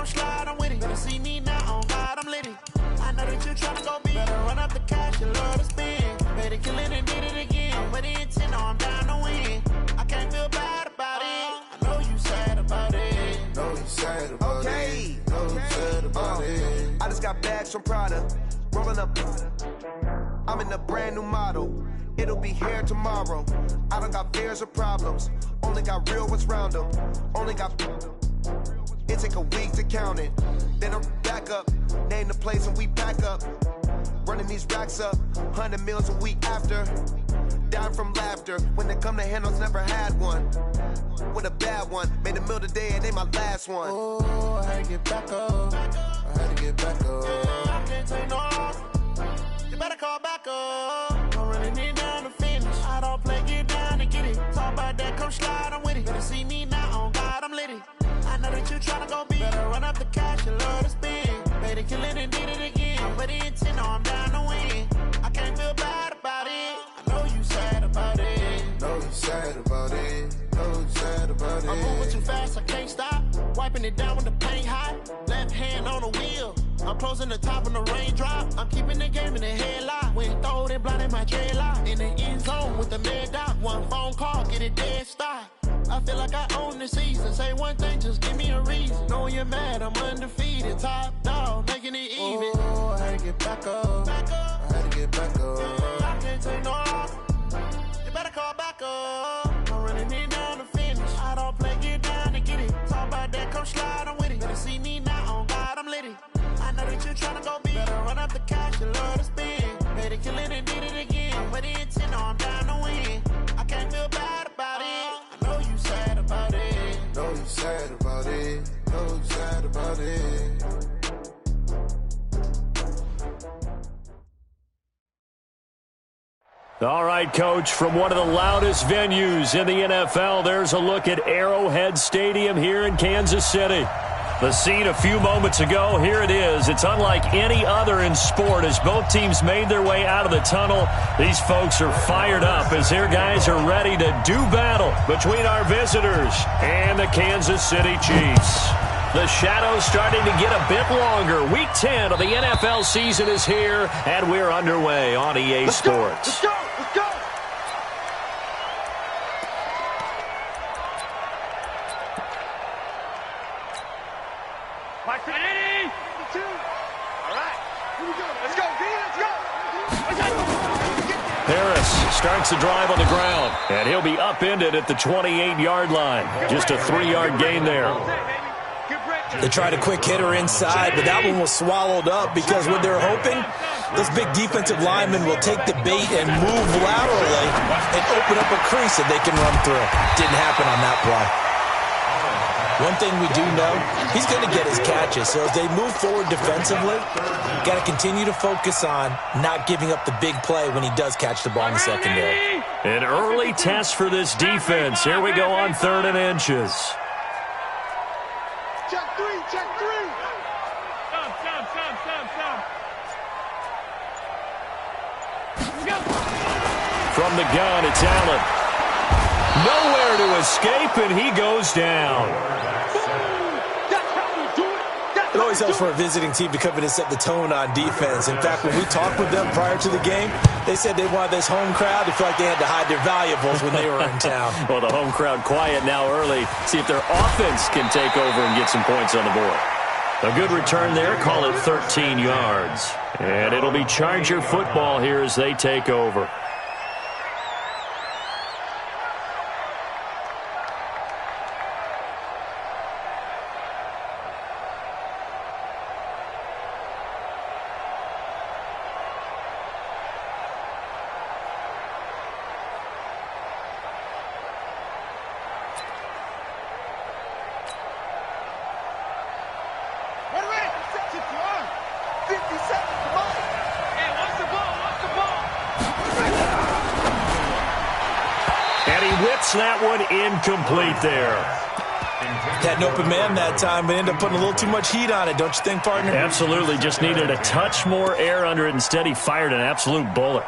come slide, I'm with it. Better see me now, on God, I'm litty. I know that you tryna go big. Better run up the cash, you love to spend. Better kill it and did it again. With the intent, I'm down to win. I can't feel bad about it. I know you sad about it. Know you sad about it. Know you sad about it. I just got bags from Prada. Rolling up. I'm in a brand new model. It'll be here tomorrow. I don't got fears or problems. Only got real ones round them. Only got. It take a week to count it. Then I'm back up. Name the place and we pack up. Running these racks up. 100 meals a week after. Down from laughter. When they come to handles, never had one. With a bad one. Made a meal today and they my last one. Oh, I had to get back up. I had to get back up. I can't take no loss. You better call back up. I'm running it down to finish. I don't play, get down to get it. Talk about that, come slide, I'm with it. Better see me now, on God, I'm litty. I know that you tryna go big. Better run up the cash, you love to spend. Better kill it and did it again. With the intent, I'm down to win. I can't feel bad about it. I know you sad about it. Know you sad about it. Know you sad about it. I'm moving too fast, I can't stop. Wiping it down with the paint hot. Left hand on the wheel. I'm closing the top of the raindrop. I'm keeping the game in the headlock. When throw it, blinding my dreadlock. In the end zone with the mad dot. One phone call, get it dead stop. I feel like I own the season. Say one thing, just give me a reason. Knowing you're mad, I'm undefeated. Top dog, making it even. Oh, I had to get back up. I had to get back up. I can't take no loss. You better call back up. I'm running it down to finish. I don't play, get down to get it. Talk about that, come slide, I'm with it. Better see me now, on God, I'm litty. I know that you tryna go big. Better run up the cash, you love to spend. Better kill it and did it again. With the intent, I'm down to win. I can't feel bad about it. I know you sad about it. Know you sad about it. Know you sad about it. All right, Coach, from one of the loudest venues in the NFL, there's a look at Arrowhead Stadium here in Kansas City. The scene a few moments ago, here it is. It's unlike any other in sport as both teams made their way out of the tunnel. These folks are fired up as their guys are ready to do battle between our visitors and the Kansas City Chiefs. The shadow's starting to get a bit longer. Week 10 of the NFL season is here, and we're underway on EA Sports. Let's go! Let's go! Harris starts the drive on the ground, and he'll be upended at the 28-yard line. Just a 3-yard gain there. They tried a quick hitter inside, but that one was swallowed up because what they're hoping, those big defensive linemen will take the bait and move laterally and open up a crease that they can run through. Didn't happen on that play. One thing we do know, he's going to get his catches. So as they move forward defensively, got to continue to focus on not giving up the big play when he does catch the ball in the secondary. An early test for this defense. Here we go on 3rd and inches. Check three, check three. From the gun, it's Allen. Nowhere to escape, and he goes down. It always helps for a visiting team to come in and set the tone on defense. In fact, when we talked with them prior to the game, they said they wanted this home crowd to feel like they had to hide their valuables when they were in town. Well, the home crowd quiet now early. See if their offense can take over and get some points on the board. A good return there. Call it 13 yards. And it'll be Charger football here as they take over. That one incomplete there. Had an open man that time, but ended up putting a little too much heat on it, don't you think, partner? Absolutely. Just needed a touch more air under it. Instead, he fired an absolute bullet.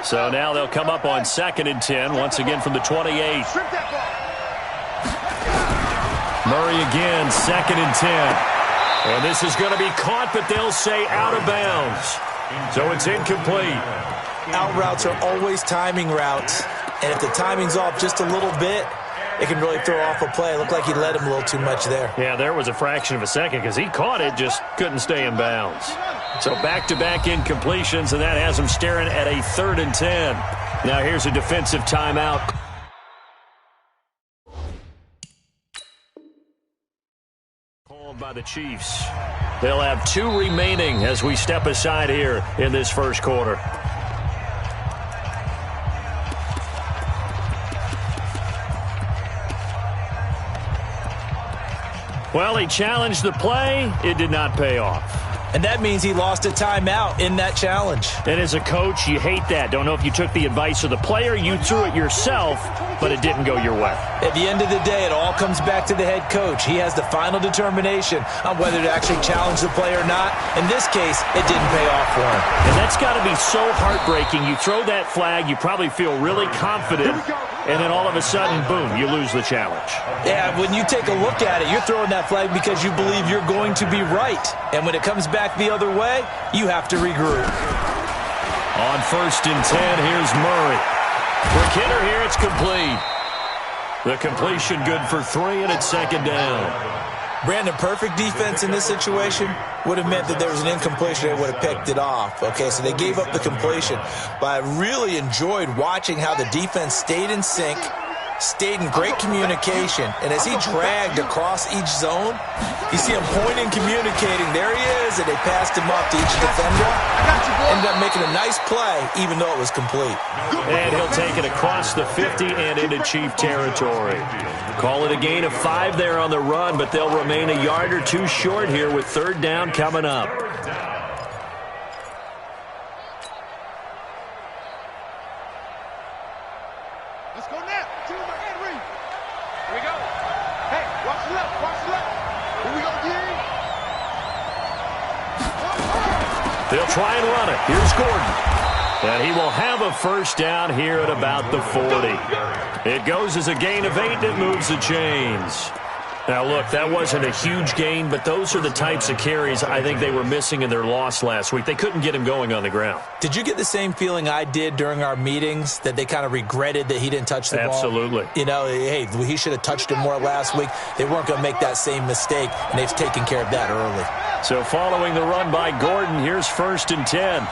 So now they'll come up on 2nd and 10, once again from the 28. Murray again, 2nd and 10. And this is going to be caught, but they'll say out of bounds. So it's incomplete. Out routes are always timing routes. And if the timing's off just a little bit, it can really throw off a play. It looked like he led him a little too much there. Yeah, there was a fraction of a second because he caught it, just couldn't stay in bounds. So back-to-back incompletions, and that has him staring at a 3rd and 10. Now here's a defensive timeout. Called by the Chiefs. They'll have 2 remaining as we step aside here in this first quarter. Well, he challenged the play. It did not pay off. And that means he lost a timeout in that challenge. And as a coach, you hate that. Don't know if you took the advice of the player, you threw it yourself, but it didn't go your way. At the end of the day, it all comes back to the head coach. He has the final determination on whether to actually challenge the play or not. In this case, it didn't pay off for him. And that's got to be so heartbreaking. You throw that flag, you probably feel really confident, and then all of a sudden, boom, you lose the challenge. Yeah, when you take a look at it, you're throwing that flag because you believe you're going to be right. And when it comes back the other way, you have to regroup. On 1st and 10, here's Murray. For Kidder here, it's complete. The completion good for 3, and it's 2nd down. Brandon, perfect defense in this situation would have meant that there was an incompletion. They would have picked it off. Okay, so they gave up the completion. But I really enjoyed watching how the defense stayed in sync, stayed in great communication. And as he dragged across each zone, you see him pointing, communicating. There he is, and they passed him up to each defender. Ended up making a nice play, even though it was complete. And he'll take it across the 50 and into Chief territory. Call it a gain of 5 there on the run, but they'll remain a yard or 2 short here with 3rd down coming up. Let's go now. Henry. Here we go. Hey, watch the left. Watch the left. Here we go, D. They'll try and run it. Here's Gordon. And he will have a 1st down here at about the 40. It goes as a gain of 8, and it moves the chains. Now, look, that wasn't a huge gain, but those are the types of carries I think they were missing in their loss last week. They couldn't get him going on the ground. Did you get the same feeling I did during our meetings, that they kind of regretted that he didn't touch the ball? Absolutely. You know, hey, he should have touched it more last week. They weren't going to make that same mistake, and they've taken care of that early. So following the run by Gordon, here's 1st and 10.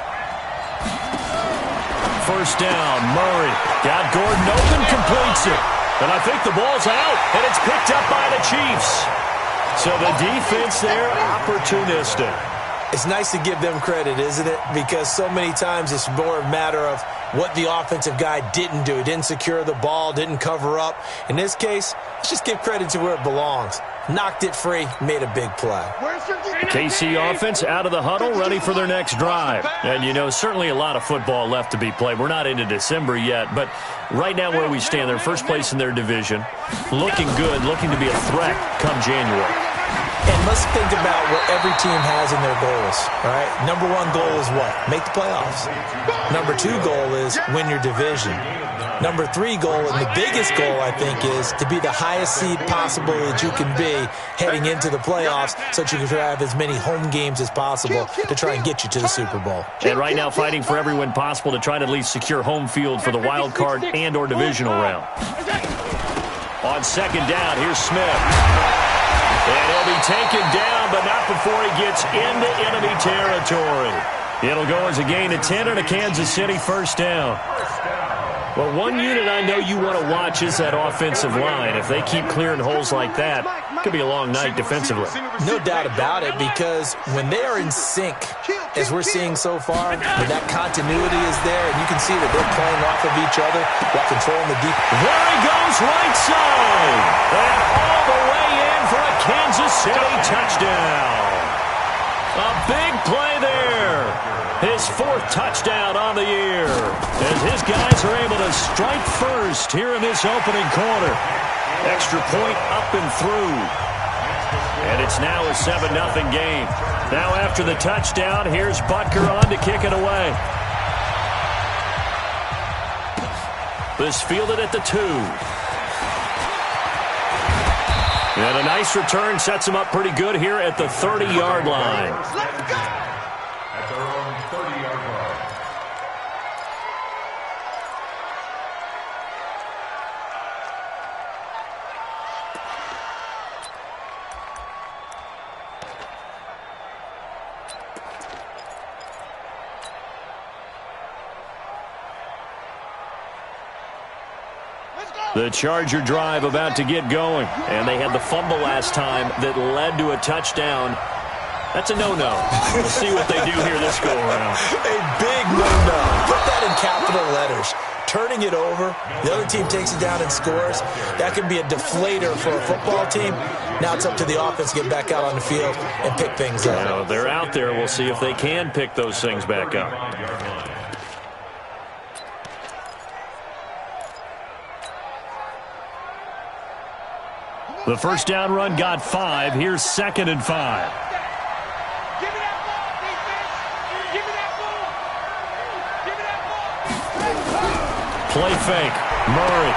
1st down, Murray. Got Gordon open, completes it. And I think the ball's out, and it's picked up by the Chiefs. So the defense there, opportunistic. It's nice to give them credit, isn't it? Because so many times it's more a matter of what the offensive guy didn't do. He didn't secure the ball, didn't cover up. In this case, let's just give credit to where it belongs. Knocked it free, made a big play. KC offense out of the huddle, ready for their next drive. And, you know, certainly a lot of football left to be played. We're not into December yet, but right now where we stand, they're first place in their division. Looking good, looking to be a threat come January. And let's think about what every team has in their goals, all right? Number 1 goal is what? Make the playoffs. Number 2 goal is win your division. Number 3 goal, and the biggest goal, I think, is to be the highest seed possible that you can be heading into the playoffs so that you can have as many home games as possible to try and get you to the Super Bowl. And right now fighting for every win possible to try to at least secure home field for the wild card and or divisional round. On 2nd down, here's Smith. And he'll be taken down, but not before he gets into enemy territory. It'll go as a gain of 10 and a Kansas City 1st down. Well, one unit I know you want to watch is that offensive line. If they keep clearing holes like that, it could be a long night defensively. No doubt about it, because when they are in sync, as we're seeing so far, when that continuity is there, and you can see that they're playing off of each other while controlling the deep. There he goes, right side. And all the way in for a Kansas City touchdown. A big play there. His 4th touchdown on the year, as his guys are able to strike first here in this opening quarter. Extra point up and through. And it's now a 7-0 game. Now after the touchdown, here's Butker on to kick it away. This fielded at the 2. And a nice return sets him up pretty good here at the 30-yard line. Let's go! At their own 30-yard line. The Charger drive about to get going. And they had the fumble last time that led to a touchdown. That's a no-no. We'll see what they do here this go-around. A big no-no. Put that in capital letters. Turning it over, the other team takes it down and scores. That could be a deflator for a football team. Now it's up to the offense to get back out on the field and pick things up. Now, they're out there. We'll see if they can pick those things back up. The first down run got 5. Here's 2nd and 5. Give me that ball, defense! Give me that ball! Give me that ball! Play fake. Murray.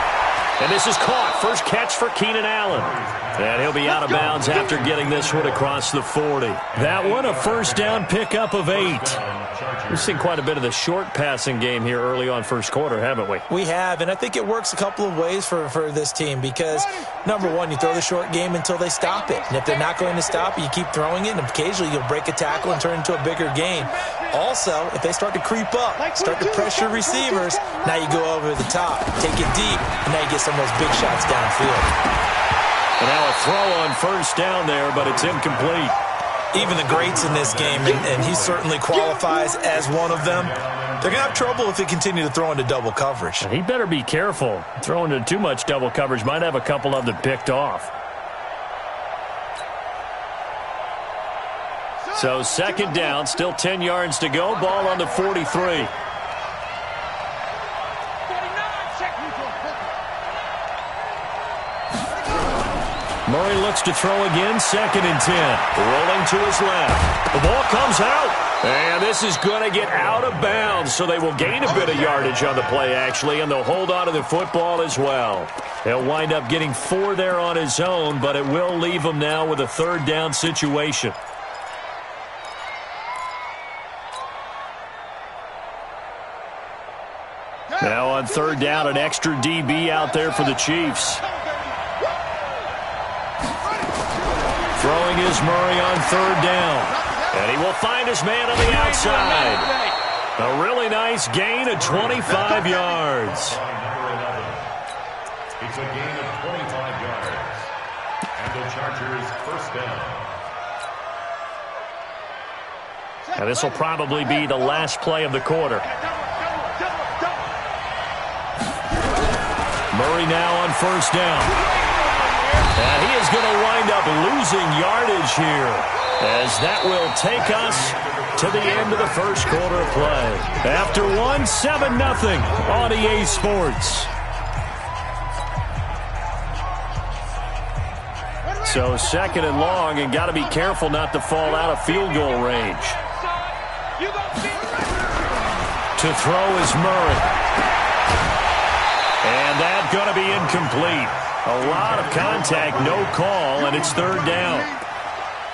And this is caught. First catch for Keenan Allen. And he'll be out of bounds after getting this one across the 40. That one a first down pickup of 8. We've seen quite a bit of the short passing game here early on first quarter, haven't we? We have, and I think it works a couple of ways for this team because, number one, you throw the short game until they stop it. And if they're not going to stop it, you keep throwing it, and occasionally you'll break a tackle and turn it into a bigger gain. Also, if they start to creep up, start to pressure receivers, now you go over the top, take it deep, and now you get some of those big shots downfield. And now a throw on first down there, but it's incomplete. Even the greats in this game, and he certainly qualifies as one of them, they're going to have trouble if they continue to throw into double coverage. He better be careful. Throwing into too much double coverage might have a couple of them picked off. So 2nd down, still 10 yards to go. Ball on the 43. Murray looks to throw again, 2nd and 10. Rolling to his left. The ball comes out. And this is going to get out of bounds, so they will gain a bit of yardage on the play, actually, and they'll hold on to the football as well. He'll wind up getting 4 there on his own, but it will leave him now with a 3rd down situation. Now on 3rd down, an extra DB out there for the Chiefs. Throwing is Murray on 3rd down. And he will find his man on the outside. A really nice gain of 25 yards. It's a gain of 25 yards. And the Chargers first down. And this will probably be the last play of the quarter. Murray now on 1st down. And he is going to wind up losing yardage here, as that will take us to the end of the first quarter of play. After 7-0 on EA Sports. So 2nd and long, and got to be careful not to fall out of field goal range. To throw is Murray. And that's going to be incomplete. A lot of contact, no call, and it's 3rd down.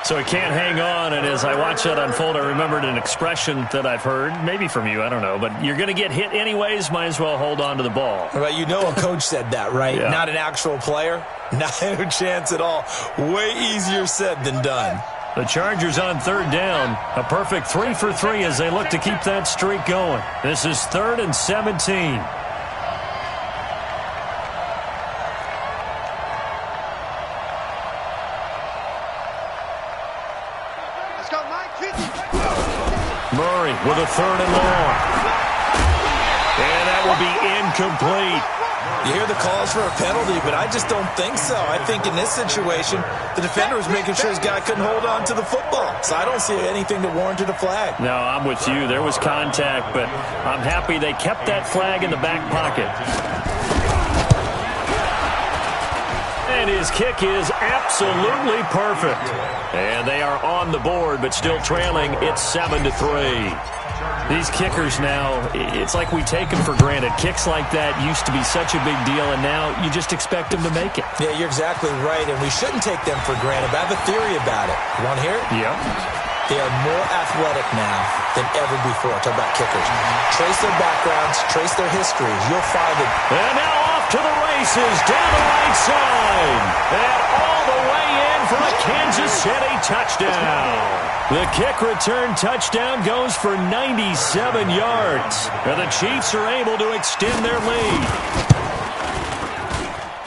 So he can't hang on, and as I watch that unfold, I remembered an expression that I've heard, maybe from you, I don't know, but you're going to get hit anyways, might as well hold on to the ball. Well, you know a coach said that, right? Yeah. Not an actual player. Not a chance at all. Way easier said than done. The Chargers on 3rd down. A perfect 3 for 3 as they look to keep that streak going. This is 3rd and 17. Murray with a 3rd and long. And that will be incomplete. You hear the calls for a penalty, but I just don't think so. I think in this situation, the defender was making sure his guy couldn't hold on to the football. So I don't see anything that warranted a flag. No, I'm with you. There was contact, but I'm happy they kept that flag in the back pocket. And his kick is absolutely perfect. And they are on the board, but still trailing. It's 7-3. These kickers now, it's like we take them for granted. Kicks like that used to be such a big deal, and now you just expect them to make it. Yeah, you're exactly right, and we shouldn't take them for granted. But I have a theory about it. You want to hear it? Yeah. They are more athletic now than ever before. Talk about kickers. Trace their backgrounds, trace their histories. You'll find it. And now off to the races, down the right side. And all the way in for a Kansas City touchdown. The kick return touchdown goes for 97 yards. And the Chiefs are able to extend their lead.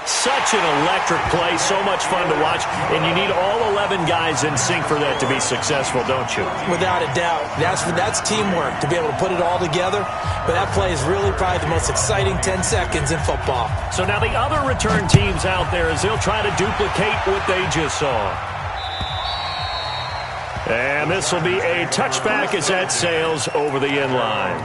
Such an electric play, so much fun to watch, and you need all 11 guys in sync for that to be successful, don't you? Without a doubt. That's teamwork, to be able to put it all together. But that play is really probably the most exciting 10 seconds in football. So now the other return teams out there as they'll try to duplicate what they just saw. And this will be a touchback as that sails over the end line.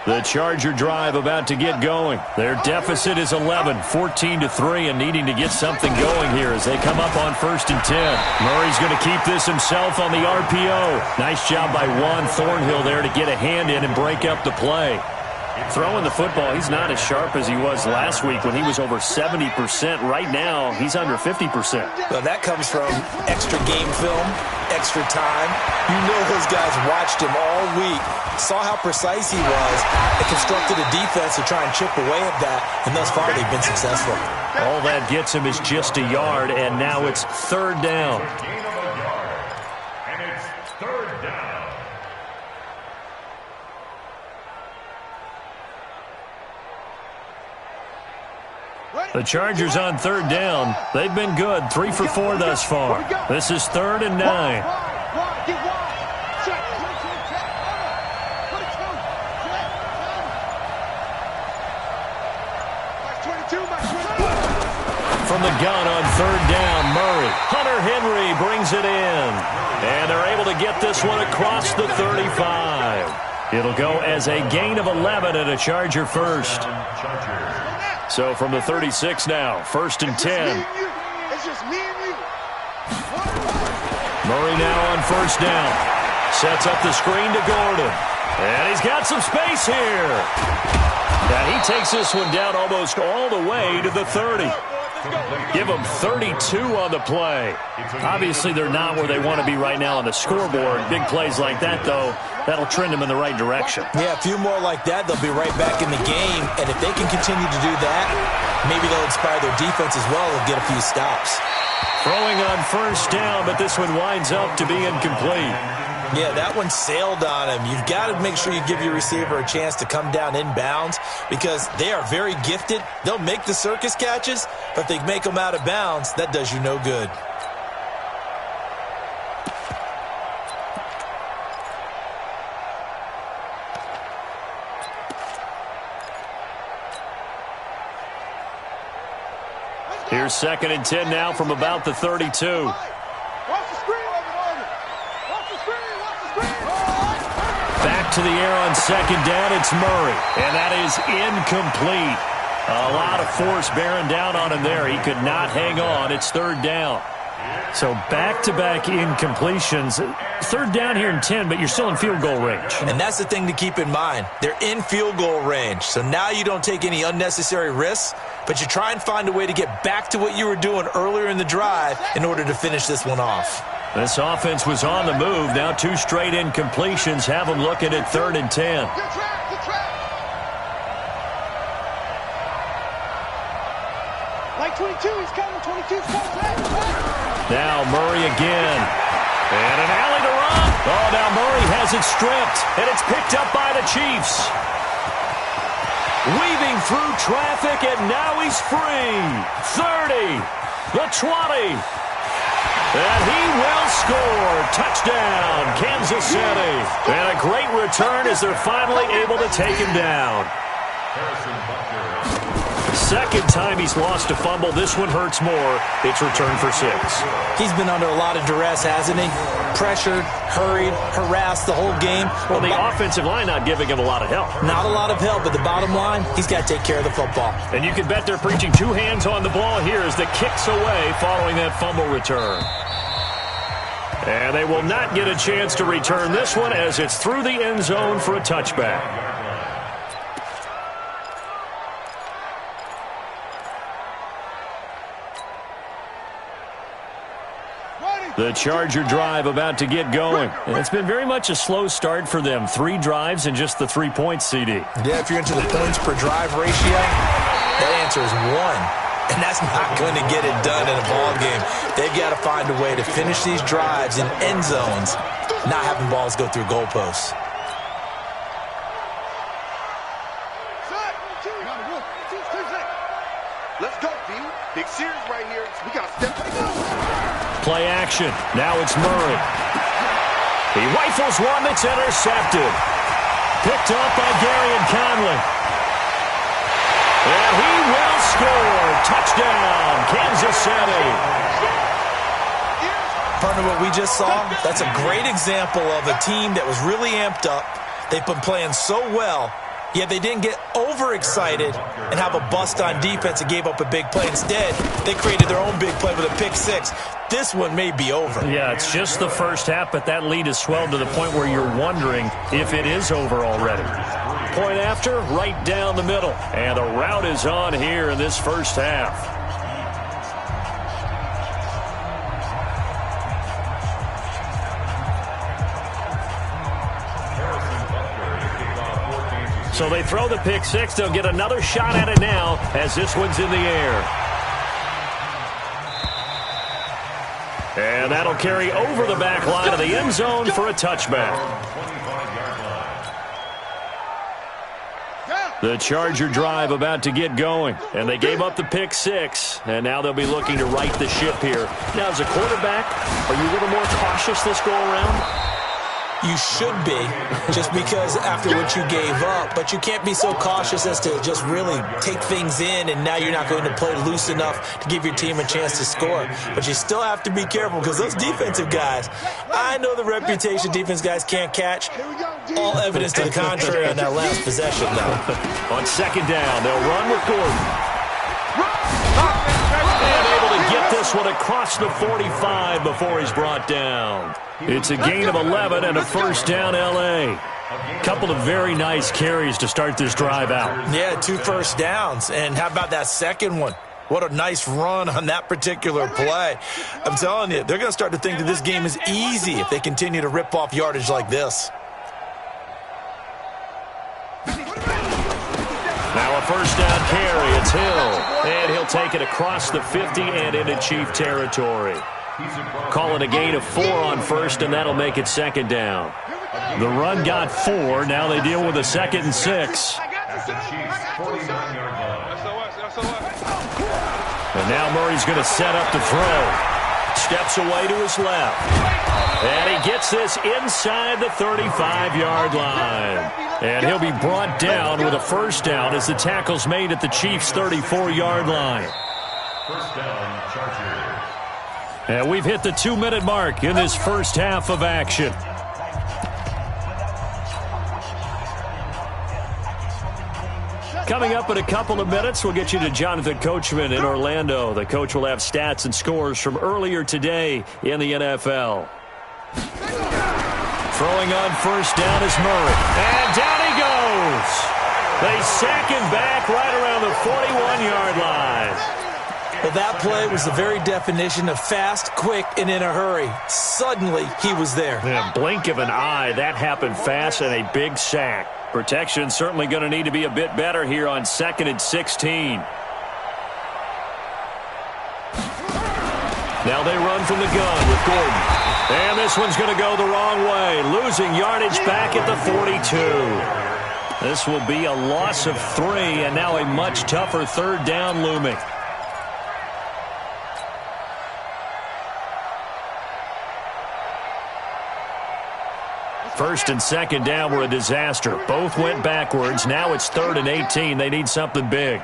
The Charger drive about to get going. Their deficit is 11, 14-3, and needing to get something going here as they come up on 1st and 10. Murray's going to keep this himself on the RPO. Nice job by Juan Thornhill there to get a hand in and break up the play. Throwing the football, he's not as sharp as he was last week when he was over 70%. Right now, he's under 50%. Well, that comes from extra game film, extra time. You know those guys watched him all week, saw how precise he was, and constructed a defense to try and chip away at that, and thus far they've been successful. All that gets him is just a yard, and now it's 3rd down. And it's 3rd down. The Chargers on 3rd down. They've been good, 3 for 4 thus far. This is 3rd and 9. From the gun on 3rd down, Murray. Hunter Henry brings it in. And they're able to get this one across the 35. It'll go as a gain of 11 and a Charger first. So from the 36 now, 1st and 10. It's just me and you. Murray now on 1st down. Sets up the screen to Gordon. And he's got some space here. And he takes this one down almost all the way to the 30. Give them 32 on the play. Obviously, they're not where they want to be right now on the scoreboard. Big plays like that, though, that'll trend them in the right direction. Yeah, a few more like that, they'll be right back in the game. And if they can continue to do that, maybe they'll inspire their defense as well and get a few stops. Throwing on 1st down, but this one winds up to be incomplete. Yeah, that one sailed on him. You've got to make sure you give your receiver a chance to come down inbounds because they are very gifted. They'll make the circus catches, but if they make them out of bounds, that does you no good. Here's 2nd and 10 now from about the 32. Back to the air on 2nd down, it's Murray. And that is incomplete. A lot of force bearing down on him there. He could not hang on. It's 3rd down. So back-to-back incompletions. 3rd down here in 10, but you're still in field goal range. And that's the thing to keep in mind. They're in field goal range. So now you don't take any unnecessary risks, but you try and find a way to get back to what you were doing earlier in the drive in order to finish this one off. This offense was on the move. Now 2 straight incompletions have them looking at 3rd and 10. Like 22, he's coming. 22's coming. Now Murray again. And an alley to run. Oh, now Murray has it stripped. And it's picked up by the Chiefs. Weaving through traffic, and now he's free. 30. The 20. And he will score. Touchdown, Kansas City. And a great return as they're finally able to take him down. Second time he's lost a fumble. This one hurts more. It's returned for 6. He's been under a lot of duress, hasn't he? Pressured, hurried, harassed the whole game. Well, the offensive line not giving him a lot of help. Not a lot of help, but the bottom line, he's got to take care of the football. And you can bet they're preaching 2 hands on the ball here as the kick's away following that fumble return. And they will not get a chance to return this one as it's through the end zone for a touchback. The Charger drive about to get going. And it's been very much a slow start for them. 3 drives and just the 3 points, CD. Yeah, if you're into the points per drive ratio, that answer is 1. And that's not going to get it done in a ball game. They've got to find a way to finish these drives in end zones, not having balls go through goalposts. Let's go, D. Big series right here. We got to step it up. Play action. Now it's Murray. He rifles one that's intercepted. Picked up by Garyon Conley. And he will score. Touchdown, Kansas City. Partner, what we just saw, that's a great example of a team that was really amped up. They've been playing so well, yet they didn't get overexcited and have a bust on defense and gave up a big play. Instead, they created their own big play with a pick 6. This one may be over. Yeah, it's just the first half, but that lead has swelled to the point where you're wondering if it is over already. Point after, right down the middle. And the route is on here in this first half. So they throw the pick 6. They'll get another shot at it now as this one's in the air. And that'll carry over the back line of the end zone for a touchback. The Charger drive about to get going. And they gave up the pick 6. And now they'll be looking to right the ship here. Now, as a quarterback, are you a little more cautious this go around? You should be, just because after what you gave up. But you can't be so cautious as to just really take things in, and now you're not going to play loose enough to give your team a chance to score. But you still have to be careful because those defensive guys, I know the reputation defense guys can't catch. All evidence to the contrary on that last possession, though. On second down, they'll run with Gordon. And able to get this one across the 45 before he's brought down. It's a gain of 11 and a first down, L.A. Couple of very nice carries to start this drive out. Yeah, 2 first downs. And how about that second one? What a nice run on that particular play. I'm telling you, they're going to start to think that this game is easy if they continue to rip off yardage like this. Now a first down carry. It's Hill. And he'll take it across the 50 and into Chief territory. Calling a gain of 4 on first, and that'll make it second down. The run got 4. Now they deal with a 2nd and 6. And now Murray's going to set up to throw. Steps away to his left. And he gets this inside the 35-yard line. And he'll be brought down with a first down as the tackle's made at the Chiefs' 34-yard line. First down, Chargers. And we've hit the 2-minute mark in this first half of action. Coming up in a couple of minutes, we'll get you to Jonathan Coachman in Orlando. The coach will have stats and scores from earlier today in the NFL. Throwing on first down is Murray. And down he goes. They sack him back right around the 41-yard line. Well, that play was the very definition of fast, quick, and in a hurry. Suddenly, he was there. Yeah, blink of an eye, that happened fast and a big sack. Protection certainly going to need to be a bit better here on 2nd and 16. Now they run from the gun with Gordon. And this one's going to go the wrong way, losing yardage back at the 42. This will be a loss of 3, and now a much tougher third down looming. First and second down were a disaster. Both went backwards. Now it's 3rd and 18. They need something big.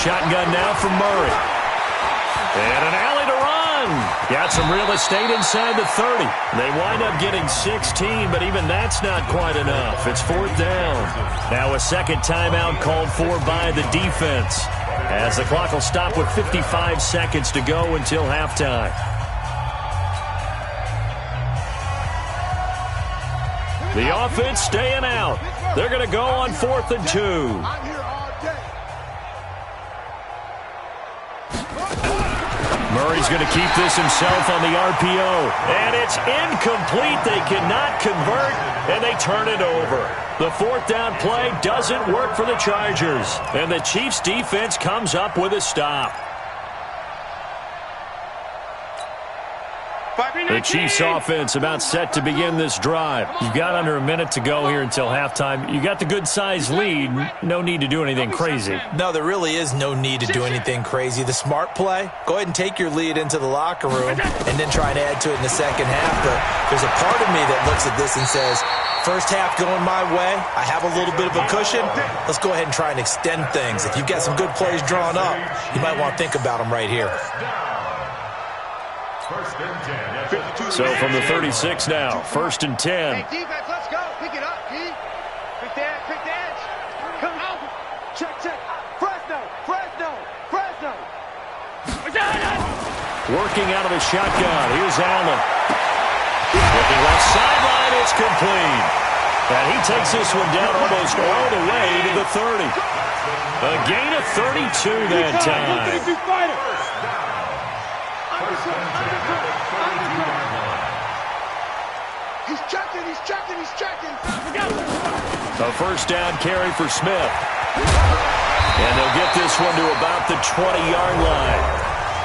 Shotgun now from Murray. And an alley to run. Got some real estate inside the 30. They wind up getting 16, but even that's not quite enough. It's 4th down. Now a second timeout called for by the defense, as the clock will stop with 55 seconds to go until halftime. The offense staying out. They're going to go on 4th and 2. Murray's going to keep this himself on the RPO. And it's incomplete. They cannot convert, and they turn it over. The 4th down play doesn't work for the Chargers. And the Chiefs' defense comes up with a stop. The Chiefs offense about set to begin this drive. You've got under a minute to go here until halftime. You got the good-sized lead. No need to do anything crazy. No, there really is no need to do anything crazy. The smart play, go ahead and take your lead into the locker room and then try and add to it in the second half. But there's a part of me that looks at this and says, first half going my way, I have a little bit of a cushion. Let's go ahead and try and extend things. If you've got some good plays drawn up, you might want to think about them right here. So from the 36 now, 1st and 10. Hey, defense, let's go. Pick it up, D. Quick the edge. Come out. Check. Fresno. Working out of the shotgun. Here's Allen. Looking left sideline. It's complete. And he takes this one down almost all the way to the 30. A gain of 32 that time. He's checking. A first down carry for Smith. And they'll get this one to about the 20-yard line.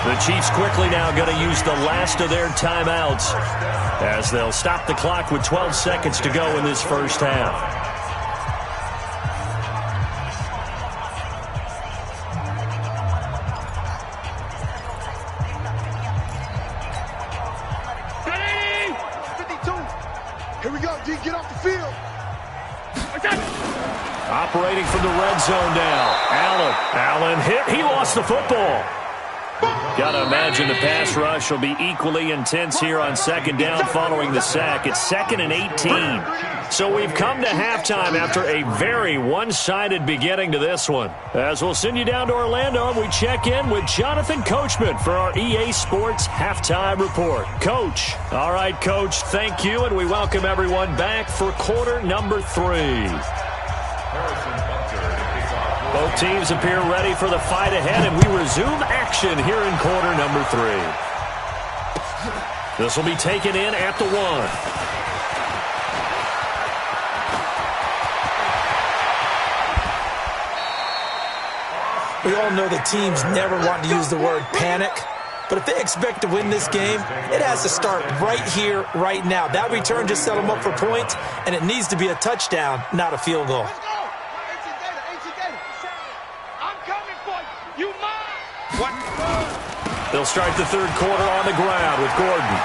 The Chiefs quickly now going to use the last of their timeouts, as they'll stop the clock with 12 seconds to go in this first half. Operating from the red zone now. Allen hit. He lost the football. Got to imagine the pass rush will be equally intense here on second down following the sack. It's 2nd and 18. So we've come to halftime after a very one-sided beginning to this one. As we'll send you down to Orlando, and we check in with Jonathan Coachman for our EA Sports Halftime Report. Coach. All right, Coach, thank you, and we welcome everyone back for quarter number 3. Both teams appear ready for the fight ahead, and we resume action here in quarter number 3. This will be taken in at the 1. We all know the teams never want to use the word panic, but if they expect to win this game, it has to start right here, right now. That return just set them up for points, and it needs to be a touchdown, not a field goal. They'll start the third quarter on the ground with Gordon.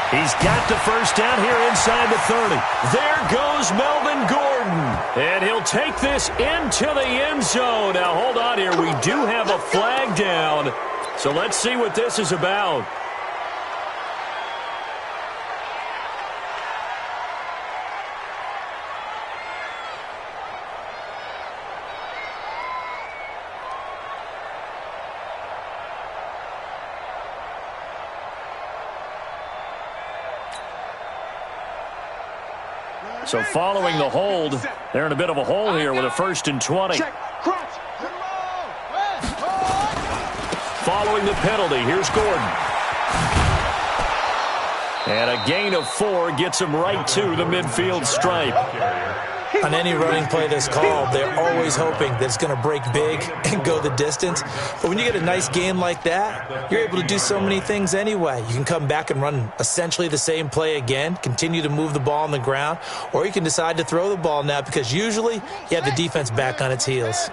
He's got the first down here inside the 30. There goes Melvin Gordon. And he'll take this into the end zone. Now, hold on here. We do have a flag down. So let's see what this is about. So following the hold, they're in a bit of a hole here with a 1st and 20. Following the penalty, here's Gordon. And a gain of 4 gets him right to the midfield stripe. On any running play that's called, they're always hoping that it's going to break big and go the distance. But when you get a nice game like that, you're able to do so many things anyway. You can come back and run essentially the same play again, continue to move the ball on the ground, or you can decide to throw the ball now because usually you have the defense back on its heels.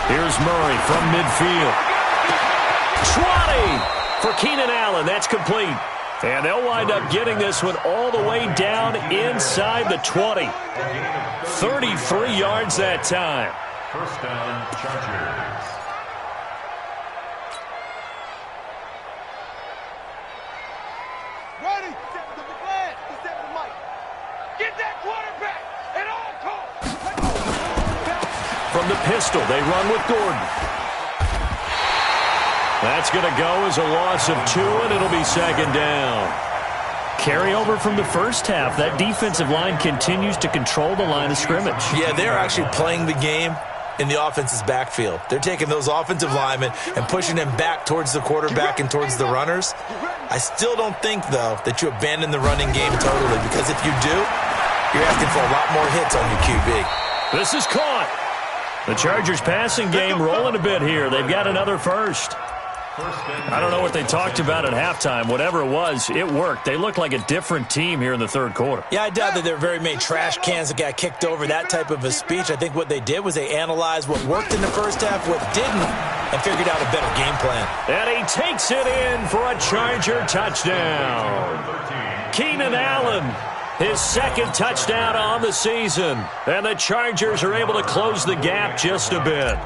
Here's Murray from midfield. 20 for Keenan Allen. That's complete. And they'll wind up getting this one all the way down inside the 20. 33 yards that time. First down, Chargers. Ready? Step to the flag. Step to the mic. Get that quarterback at all costs. From the pistol, they run with Gordon. That's going to go as a loss of 2, and it'll be second down. Carryover from the first half. That defensive line continues to control the line of scrimmage. Yeah, they're actually playing the game in the offense's backfield. They're taking those offensive linemen and pushing them back towards the quarterback and towards the runners. I still don't think, though, that you abandon the running game totally, because if you do, you're asking for a lot more hits on your QB. This is caught. The Chargers passing game rolling a bit here. They've got another first. I don't know what they talked about at halftime. Whatever it was, it worked. They look like a different team here in the third quarter. Yeah, I doubt that there were very many trash cans that got kicked over, that type of a speech. I think what they did was they analyzed what worked in the first half, what didn't, and figured out a better game plan. And he takes it in for a Charger touchdown. Keenan Allen, his second touchdown on the season. And the Chargers are able to close the gap just a bit.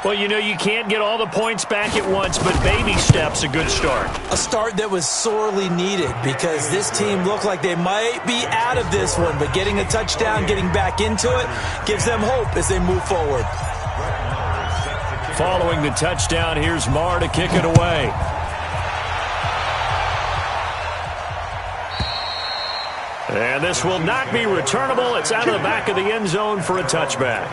Well, you know, you can't get all the points back at once, but baby steps a good start. A start that was sorely needed because this team looked like they might be out of this one, but getting a touchdown, getting back into it, gives them hope as they move forward. Following the touchdown, here's Marr to kick it away. And this will not be returnable. It's out of the back of the end zone for a touchback.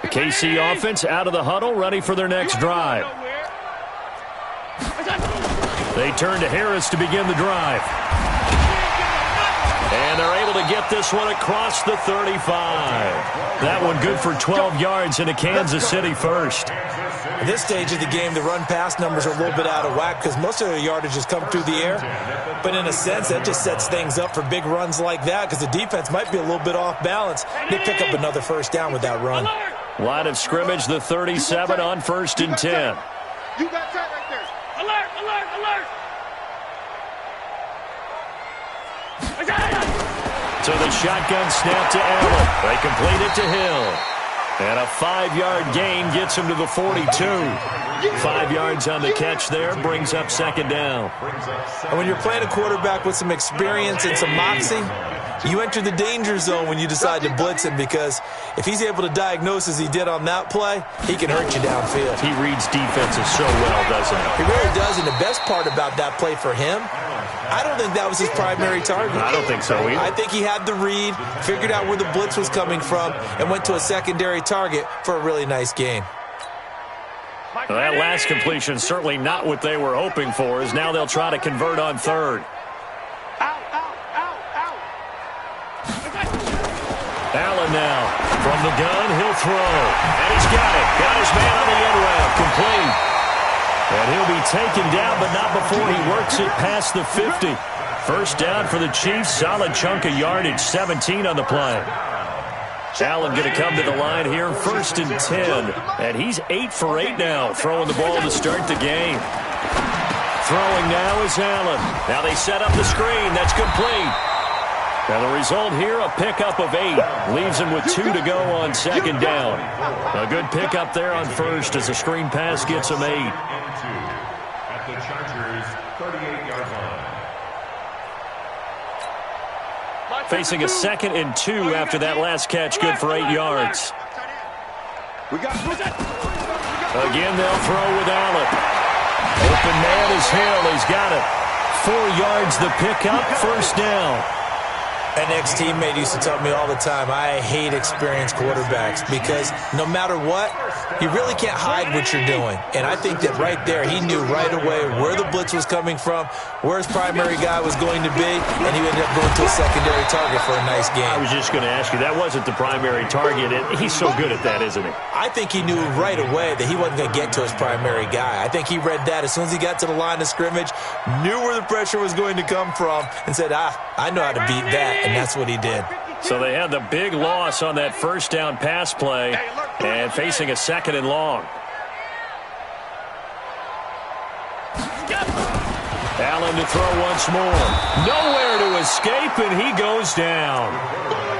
KC offense out of the huddle, ready for their next drive. They turn to Harris to begin the drive. And they're able to get this one across the 35. That one good for 12 yards into Kansas City first. At this stage of the game, the run-pass numbers are a little bit out of whack because most of their yardage has come through the air. But in a sense, that just sets things up for big runs like that because the defense might be a little bit off balance. They pick up another first down with that run. Line of scrimmage, the 37 on 1st and 10. You got that right there. Alert, alert, alert. So the shotgun snap to Allen. They complete it to Hill. And a 5-yard gain gets him to the 42. 5 yards on the catch there, brings up second down. And when you're playing a quarterback with some experience and some moxie, you enter the danger zone when you decide to blitz him because if he's able to diagnose as he did on that play, he can hurt you downfield. He reads defenses so well, doesn't he? He really does, and the best part about that play for him, I don't think that was his primary target. I don't think so either. I think he had the read, figured out where the blitz was coming from, and went to a secondary target for a really nice gain. Well, that last completion certainly not what they were hoping for, as now they'll try to convert on third. Allen now from the gun, he'll throw. And he's got it. Got his man on the end route. Complete. And he'll be taken down, but not before he works it past the 50. First down for the Chiefs. Solid chunk of yardage. 17 on the play. Allen going to come to the line here. 1st and 10. And he's 8 for 8 now, throwing the ball to start the game. Throwing now is Allen. Now they set up the screen. That's complete. And the result here, a pickup of 8. Leaves him with 2 to go on second down. A good pickup there on first as the screen pass gets him 8. At the Chargers' 38-yard line. Facing a 2nd and 2 after that last catch, good for 8 yards. Again, they'll throw with Allen. Open man is Hill. He's got it. 4 yards the pickup, first down. An ex-teammate used to tell me all the time, I hate experienced quarterbacks because no matter what, You really can't hide what you're doing. And I think that right there, he knew right away where the blitz was coming from, where his primary guy was going to be, and he ended up going to a secondary target for a nice game. I was just going to ask you, that wasn't the primary target, and he's so good at that, isn't he? I think he knew right away that he wasn't going to get to his primary guy. I think he read that as soon as he got to the line of scrimmage, knew where the pressure was going to come from, and said, I know how to beat that, and that's what he did. So they had the big loss on that first down pass play and facing a 2nd and long. Allen to throw once more. Nowhere to escape, and he goes down.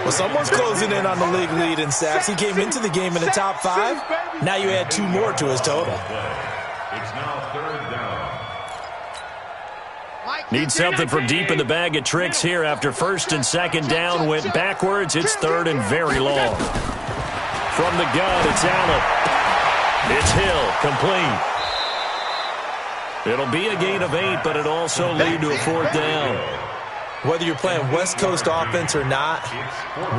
Well, someone's closing in on the league lead in sacks. He came into the game in the top 5. Now you add 2 more to his total. It's now 3rd down. Need something from deep in the bag of tricks here after 1st and 2nd down went backwards. It's 3rd and very long. From the gun, it's Allen. It's Hill, complete. It'll be a gain of 8, but it also lead to a 4th down. Whether you're playing West Coast offense or not,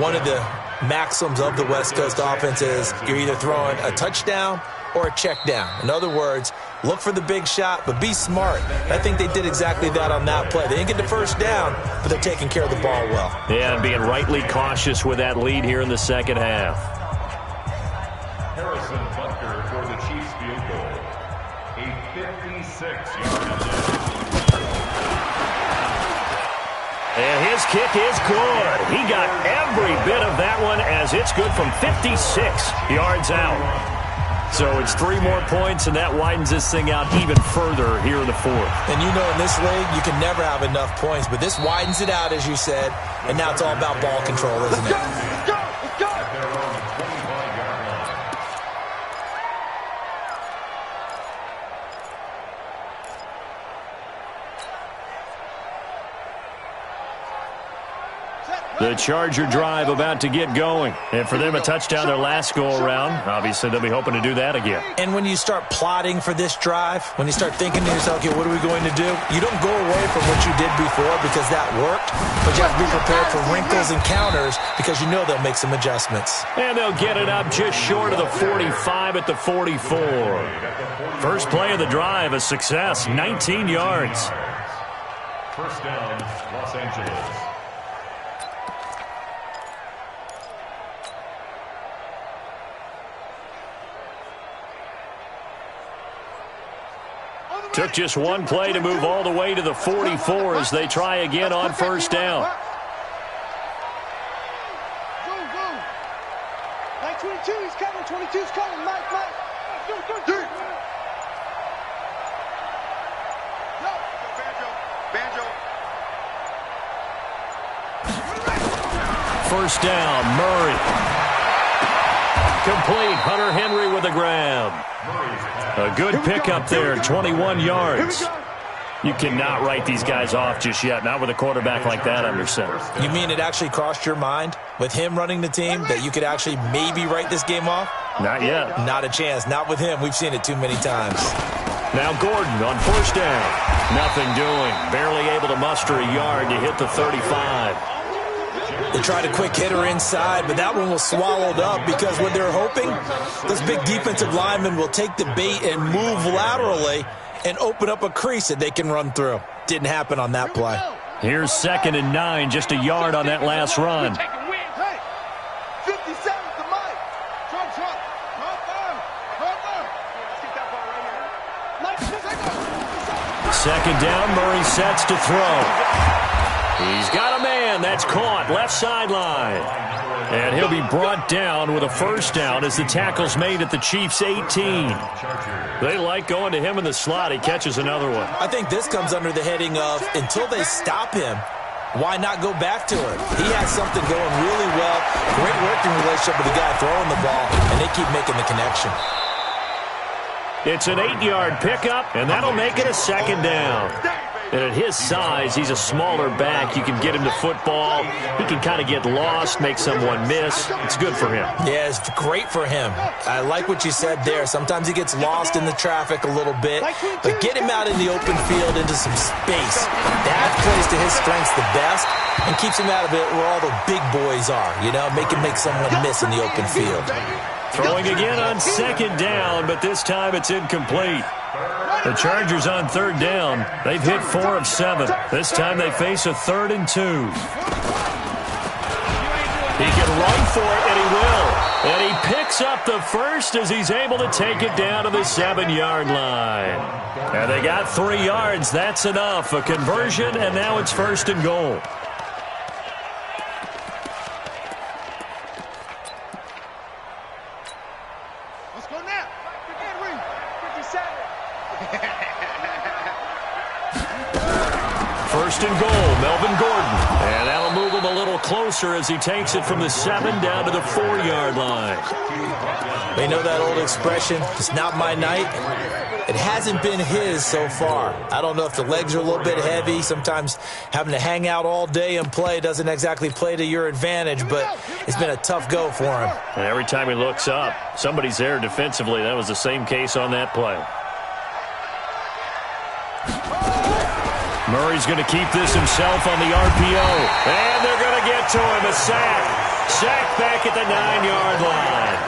one of the maxims of the West Coast offense is you're either throwing a touchdown or a check down. In other words, look for the big shot, but be smart. I think they did exactly that on that play. They didn't get the first down, but they're taking care of the ball well. Yeah, and being rightly cautious with that lead here in the second half. Harrison Butker for the Chiefs field goal. A 56-yard attempt. And his kick is good. He got every bit of that one as it's good from 56 yards out. So it's 3 more points, and that widens this thing out even further here in the 4th. And you know in this league, you can never have enough points, but this widens it out, as you said, and now it's all about ball control, isn't it? At their own 25-yard line. The Charger drive about to get going. And for them, a touchdown their last go-around. Obviously, they'll be hoping to do that again. And when you start plotting for this drive, when you start thinking to yourself, okay, what are we going to do? You don't go away from what you did before because that worked, but you have to be prepared for wrinkles and counters because you know they'll make some adjustments. And they'll get it up just short of the 45 at the 44. First play of the drive, a success, 19 yards. First down, Los Angeles. Took just one play to move all the way to the 44 as they try again on first down. Go, go. 22, he's coming. 22's coming. Mike. Go. Banjo. First down, Murray. Complete. Hunter Henry with a grab. A good pickup there, 21 yards. You cannot write these guys off just yet, not with a quarterback like that under center. You mean it actually crossed your mind with him running the team that you could actually maybe write this game off? Not yet. Not a chance. Not with him. We've seen it too many times. Now Gordon on first down. Nothing doing. Barely able to muster a yard to hit the 35. They tried a quick hitter inside, but that one was swallowed up because what they're hoping, those big defensive linemen will take the bait and move laterally and open up a crease that they can run through. Didn't happen on that play. Here's 2nd and 9, just a yard on that last run. Hey, 57's the mic. Trump. Second down, Murray sets to throw. He's got a man. That's caught. Left sideline. And he'll be brought down with a first down as the tackle's made at the Chiefs' 18. They like going to him in the slot. He catches another one. I think this comes under the heading of until they stop him, why not go back to it? He has something going really well. Great working relationship with the guy throwing the ball, and they keep making the connection. It's an 8-yard pickup, and that'll make it a second down. And at his size, he's a smaller back. You can get him the football. He can kind of get lost, make someone miss. It's good for him. Yeah, it's great for him. I like what you said there. Sometimes he gets lost in the traffic a little bit, but get him out in the open field into some space. That plays to his strengths the best and keeps him out of it where all the big boys are, you know, make him make someone miss in the open field. Throwing again on second down, but this time it's incomplete. The Chargers on third down. They've hit 4 of 7. This time they face a 3rd and 2. He can run for it, and he will. And he picks up the first as he's able to take it down to the 7-yard line. And they got 3 yards. That's enough. A conversion, and now it's 1st and goal. Let's go now. Henry, 57. 1st and goal, Melvin Gordon. And that'll move him a little closer as he takes it from the 7 down to the 4-yard line. They know that old expression, it's not my night. It hasn't been his so far. I don't know if the legs are a little bit heavy. Sometimes having to hang out all day and play doesn't exactly play to your advantage, but it's been a tough go for him. And every time he looks up, somebody's there defensively. That was the same case on that play. Murray's going to keep this himself on the RPO. And they're going to get to him. A sack. Sack back at the 9-yard line.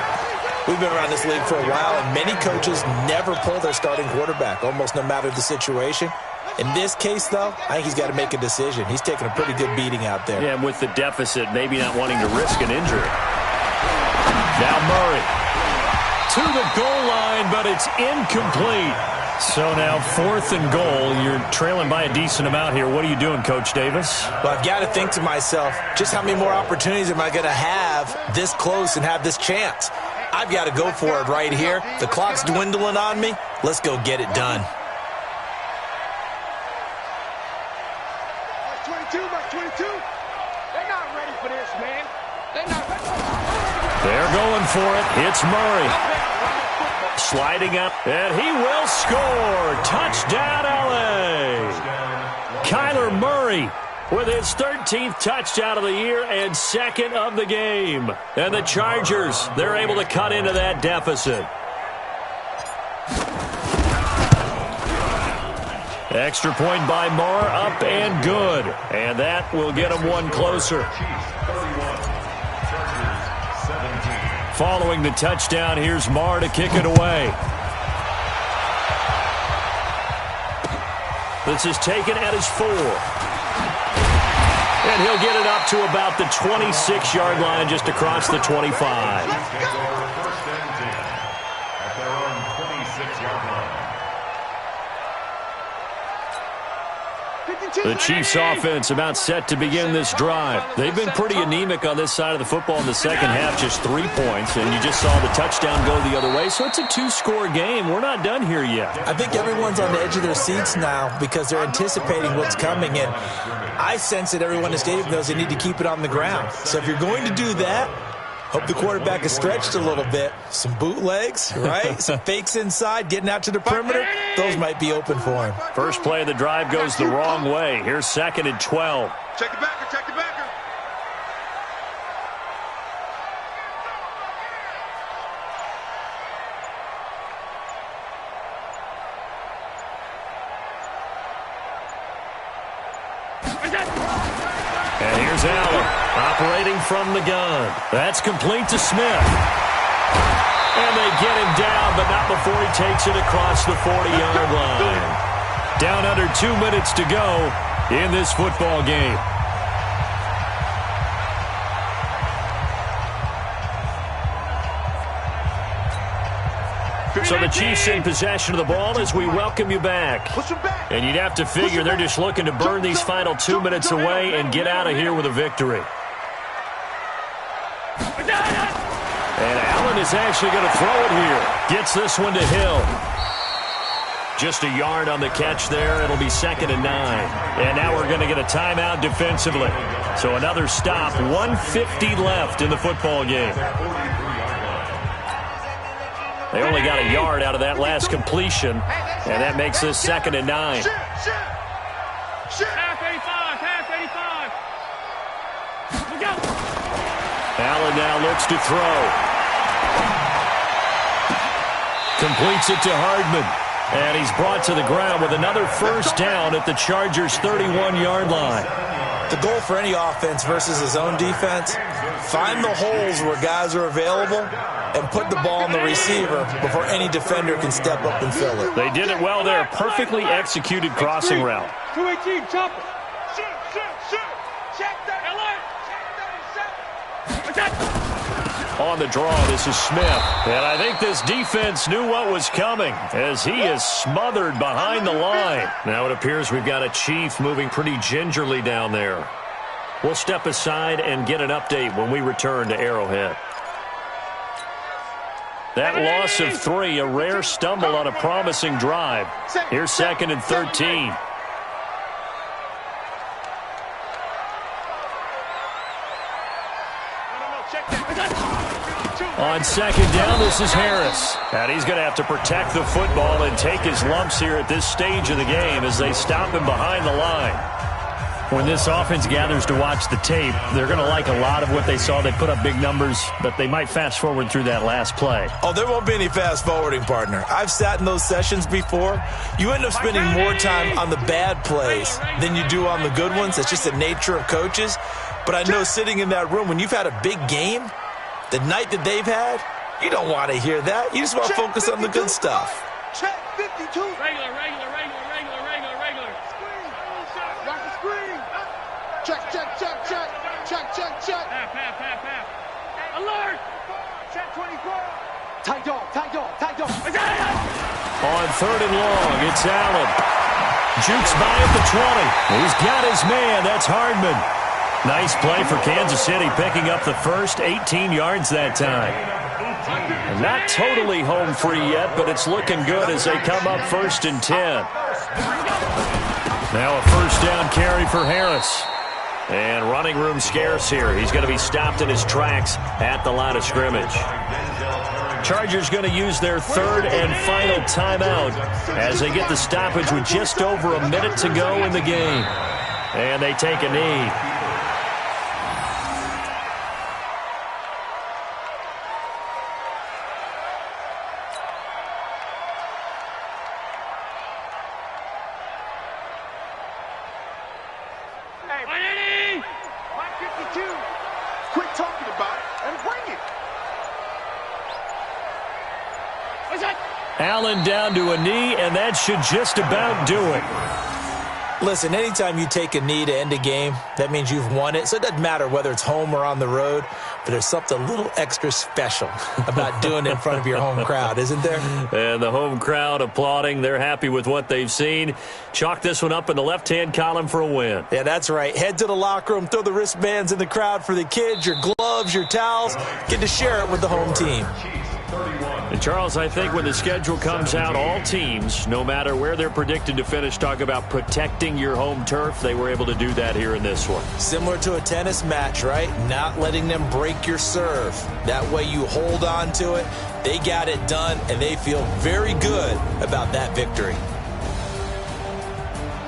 We've been around this league for a while, and many coaches never pull their starting quarterback, almost no matter the situation. In this case, though, I think he's got to make a decision. He's taking a pretty good beating out there. Yeah, and with the deficit, maybe not wanting to risk an injury. Now Murray to the goal line, but it's incomplete. So now 4th and goal. You're trailing by a decent amount here. What are you doing, Coach Davis? Well, I've got to think to myself, just how many more opportunities am I going to have this close and have this chance? I've got to go for it right here. The clock's dwindling on me. Let's go get it done. Mark 22, Mark 22. They're not ready for this, man. They're not ready. They're going for it. It's Murray. Sliding up, and he will score. Touchdown, LA. Kyler Murray with his 13th touchdown of the year and 2nd of the game. And the Chargers, they're able to cut into that deficit. Extra point by Marr, up and good. And that will get them one closer. Following the touchdown, here's Marr to kick it away. This is taken at his 4. And he'll get it up to about the 26-yard line, just across the 25. First and 10 at their own 26-yard line. The Chiefs offense about set to begin this drive. They've been pretty anemic on this side of the football in the second half, just 3 points, and you just saw the touchdown go the other way, so it's a 2-score game. We're not done here yet. I think everyone's on the edge of their seats now because they're anticipating what's coming, and I sense that everyone in the stadium knows they need to keep it on the ground. So if you're going to do that, hope the quarterback is stretched a little bit. Some bootlegs, right? Some fakes inside, getting out to the perimeter. Those might be open for him. First play of the drive goes the wrong way. Here's 2nd and 12. Check the backer, check the backer. And here's Allen, operating from the gun. That's complete to Smith. And they get him down, but not before he takes it across the 40-yard line. Down under 2 minutes to go in this football game. So the Chiefs in possession of the ball as we welcome you back. And you'd have to figure they're just looking to burn these final 2 minutes away and get out of here with a victory. And Allen is actually going to throw it here. Gets this one to Hill. Just a yard on the catch there. It'll be 2nd and 9. And now we're going to get a timeout defensively. So another stop. 1:50 left in the football game. They only got a yard out of that last completion, and that makes this 2nd and 9. Half 85, half 85. Look out. Allen now looks to throw. Completes it to Hardman. And he's brought to the ground with another first down at the Chargers' 31-yard line. The goal for any offense versus his own defense, find the holes where guys are available and put the ball on the receiver before any defender can step up and fill it. They did it well there. Perfectly executed crossing route. 218, chopper. Shoot. Check that. Check 37. On the draw, this is Smith. And I think this defense knew what was coming as he is smothered behind the line. Now it appears we've got a Chief moving pretty gingerly down there. We'll step aside and get an update when we return to Arrowhead. That loss of 3, a rare stumble on a promising drive. Here's 2nd and 13. On 2nd down, this is Harris. And he's going to have to protect the football and take his lumps here at this stage of the game as they stop him behind the line. When this offense gathers to watch the tape, they're going to like a lot of what they saw. They put up big numbers, but they might fast forward through that last play. Oh, there won't be any fast forwarding, partner. I've sat in those sessions before. You end up spending more time on the bad plays than you do on the good ones. It's just the nature of coaches. But I know sitting in that room, when you've had a big game, the night that they've had, you don't want to hear that. You just want to focus on the good stuff. Check 52. Regular. Screen. Rock the screen. Check. Half. Alert. Check 24. Tight dog. On 3rd and long, it's Allen. Jukes by at the 20. He's got his man. That's Hardman. Nice play for Kansas City, picking up the first 18 yards that time. And not totally home free yet, but it's looking good as they come up 1st and 10. Now a first down carry for Harris. And running room scarce here. He's going to be stopped in his tracks at the line of scrimmage. Chargers going to use their 3rd and final timeout as they get the stoppage with just over a minute to go in the game. And they take a knee. Allen down to a knee, and that should just about do it. Listen, anytime you take a knee to end a game, that means you've won it. So it doesn't matter whether it's home or on the road, but there's something a little extra special about doing it in front of your home crowd, isn't there? And the home crowd applauding. They're happy with what they've seen. Chalk this one up in the left-hand column for a win. Yeah, that's right. Head to the locker room, throw the wristbands in the crowd for the kids, your gloves, your towels. Get to share it with the home team. And, Charles, I think when the schedule comes out, all teams, no matter where they're predicted to finish, talk about protecting your home turf. They were able to do that here in this one. Similar to a tennis match, right? Not letting them break your serve. That way you hold on to it. They got it done, and they feel very good about that victory.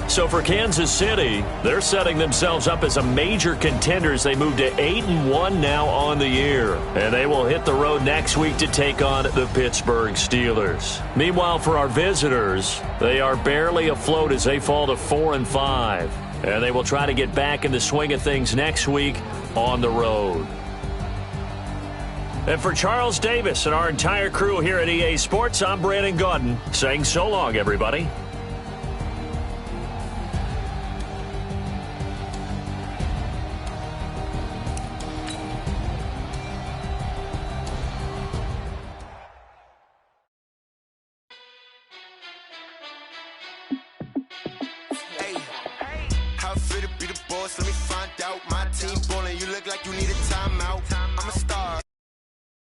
So for Kansas City, they're setting themselves up as a major contender as they move to 8-1 now on the year. And they will hit the road next week to take on the Pittsburgh Steelers. Meanwhile, for our visitors, they are barely afloat as they fall to 4-5. And they will try to get back in the swing of things next week on the road. And for Charles Davis and our entire crew here at EA Sports, I'm Brandon Gaudin saying so long, everybody. Let me find out. My team ballin', you look like you need a timeout.